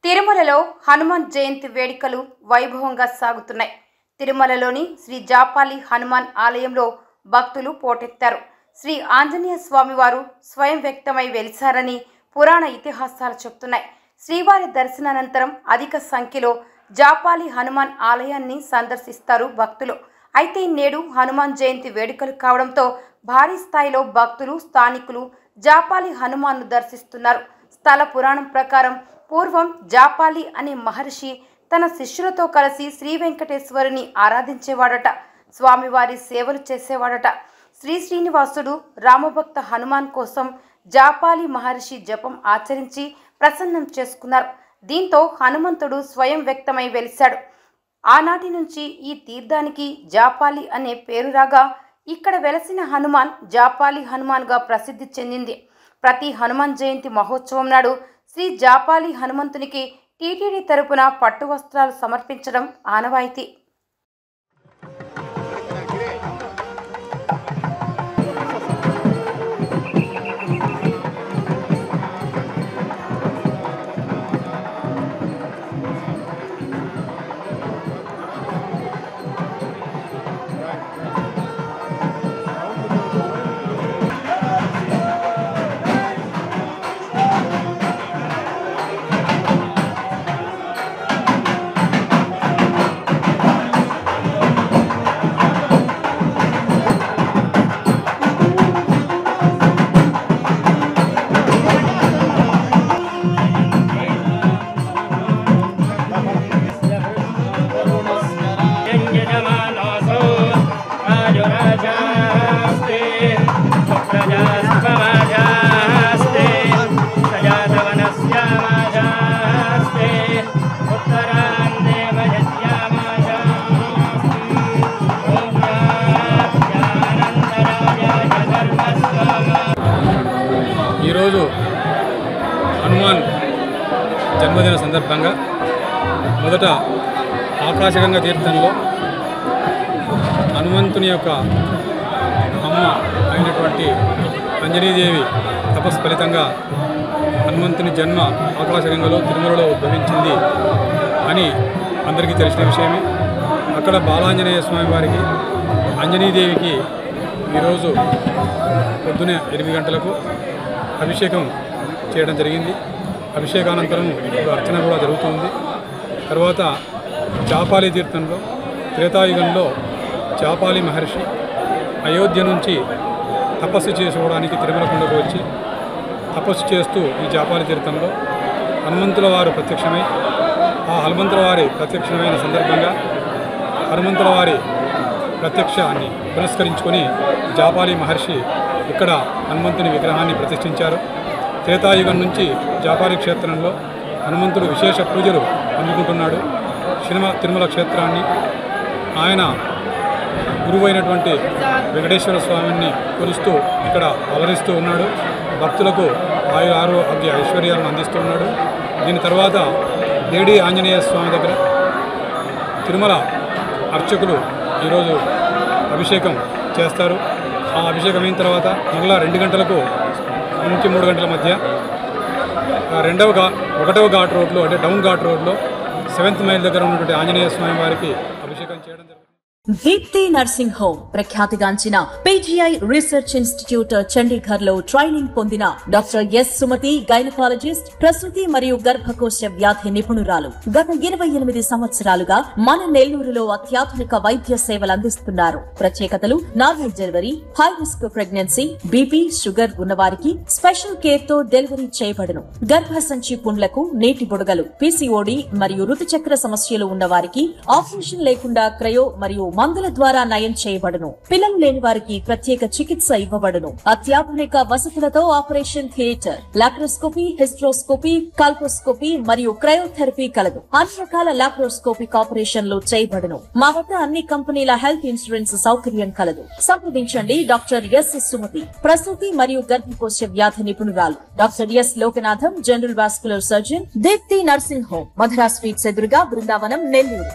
తిరుమలలో హనుమాన్ జయంతి వేడుకలు వైభవంగా సాగుతున్నాయి. తిరుమలలోని శ్రీ జాపాలి హనుమాన్ ఆలయంలో భక్తులు పోటెత్తారు. శ్రీ ఆంజనేయ స్వామివారు స్వయం వ్యక్తమై వెలిశారని పురాణ ఇతిహాసాలు చెప్తున్నాయి. శ్రీవారి దర్శనానంతరం అధిక సంఖ్యలో జాపాలి హనుమాన్ ఆలయాన్ని సందర్శిస్తారు భక్తులు. అయితే నేడు హనుమాన్ జయంతి వేడుకలు కావడంతో భారీ స్థాయిలో భక్తులు స్థానికులు జాపాలి హనుమాన్ను దర్శిస్తున్నారు. స్థల పురాణం ప్రకారం పూర్వం జాపాలి అనే మహర్షి తన శిష్యులతో కలిసి శ్రీ వెంకటేశ్వరుని ఆరాధించేవాడట. స్వామివారి సేవలు చేసేవాడట. శ్రీనివాసుడు రామభక్త హనుమాన్ కోసం జాపాలి మహర్షి జపం ఆచరించి ప్రసన్నం చేసుకున్నారు. దీంతో హనుమంతుడు స్వయం వ్యక్తమై వెలిశాడు. ఆనాటి నుంచి ఈ తీర్థానికి జాపాలి అనే పేరు రాగా ఇక్కడ వెలసిన హనుమాన్ జాపాలి హనుమాన్గా ప్రసిద్ధి చెందింది. ప్రతి హనుమాన్ జయంతి మహోత్సవం నాడు శ్రీ జాపాలి హనుమంతునికి టీటీడీ తరపున పట్టు వస్త్రాలు సమర్పించడం ఆనవాయితీ. ఈరోజు హనుమాన్ జన్మదిన సందర్భంగా మొదట ఆకాశగంగా తీర్థంలో హనుమంతుని యొక్క అమ్మ అయినటువంటి అంజనీదేవి తపస్సు ఫలితంగా హనుమంతుని జన్మ ఆకాశగంగలో తిరుమలలో ఉద్భవించింది అని అందరికీ తెలిసిన విషయమే. అక్కడ బాలాంజనేయ స్వామి వారికి అంజనీదేవికి ఈరోజు పొద్దునే 8 గంటలకు అభిషేకం చేయడం జరిగింది. అభిషేకానంతరం ఇప్పుడు అర్చన కూడా జరుగుతుంది. తర్వాత జాపాలి తీర్థంలో త్రేతాయుగంలో జాపాలి మహర్షి అయోధ్య నుంచి తపస్సు చేసుకోవడానికి తిరుమల కొండకు వచ్చి తపస్సు చేస్తూ ఈ జాపాలి తీర్థంలో హనుమంతుల వారు ప్రత్యక్షమై ఆ హనుమంతుల వారి ప్రత్యక్షమైన సందర్భంగా హనుమంతుల వారి ప్రత్యక్షాన్ని పురస్కరించుకొని జాపాలి మహర్షి ఇక్కడ హనుమంతుని విగ్రహాన్ని ప్రతిష్ఠించారు. త్రేతాయుగం నుంచి జాపాలి క్షేత్రంలో హనుమంతుడు విశేష పూజలు అందుకుంటున్నాడు. తిరుమల క్షేత్రాన్ని ఆయన గురువైనటువంటి వెంకటేశ్వర స్వామిని కొలుస్తూ ఇక్కడ అవతరిస్తూ ఉన్నాడు. భక్తులకు ఆరోగ్య ఐశ్వర్యాలను అందిస్తూ ఉన్నాడు. దీని తర్వాత దేడి ఆంజనేయ స్వామి దగ్గర తిరుమల అర్చకులు ఈరోజు అభిషేకం చేస్తారు. ఆ అభిషేకం అయిన తర్వాత మరలా 2 గంటలకు నుంచి 3 గంటల మధ్య 1వ ఘాట్ రోడ్లో అంటే డౌన్ ఘాట్ రోడ్లో 7th మైల్ దగ్గర ఉన్నటువంటి ఆంజనేయ స్వామి వారికి అభిషేకం చేయడం జరుగుతుంది. దీప్తి నర్సింగ్ హోమ్ ప్రఖ్యాతిగాంచిన PGI రీసెర్చ్ ఇన్స్టిట్యూట్ చండీగఢ్ లో ట్రైనింగ్ పొందిన డాక్టర్ ఎస్ సుమతి గైనకాలజిస్ట్, ప్రసూతి మరియు గర్భకోశ వ్యాధి నిపుణురాలు. గత 28 సంవత్సరాలుగా మన నెల్లూరులో అత్యాధునిక వైద్య సేవలు అందిస్తున్నారు. ప్రత్యేకతలు: normal delivery, high risk pregnancy, BP, sugar ఉన్నవారికి స్పెషల్ కేర్ తో డెలివరీ చేయబడును. గర్భసంచి పుండ్లకు, నీటి బుడగలు, PCOD మరియు ఋతుచక్ర సమస్యలు ఉన్నవారికి ఆపరేషన్ లేకుండా క్రయో మరియు మందుల ద్వారా నయం చేయబడును. పిల్లలు లేని వారికి ప్రత్యేక చికిత్స ఇవ్వబడును. అత్యాధునిక వసతులతో operation theatre, laparoscopy, hysteroscopy, colposcopy మరియు క్రయోథెరపీ కలదు. అన్ని రకాల లాప్రోస్కోపిక్ ఆపరేషన్లు చేయబడును. మా వద్ద అన్ని కంపెనీల హెల్త్ ఇన్సూరెన్స్ సౌకర్యం కలదు. సంప్రదించండి డాక్టర్ ఎస్ సుమతి, ప్రసూతి మరియు గర్భకోశ వ్యాధి నిపుణురాలు. Doctor S Lokanatham, general vascular surgeon, Deepthi nursing home, Madhura sweets ఎదురుగా, బృందావనం, నెల్లూరు.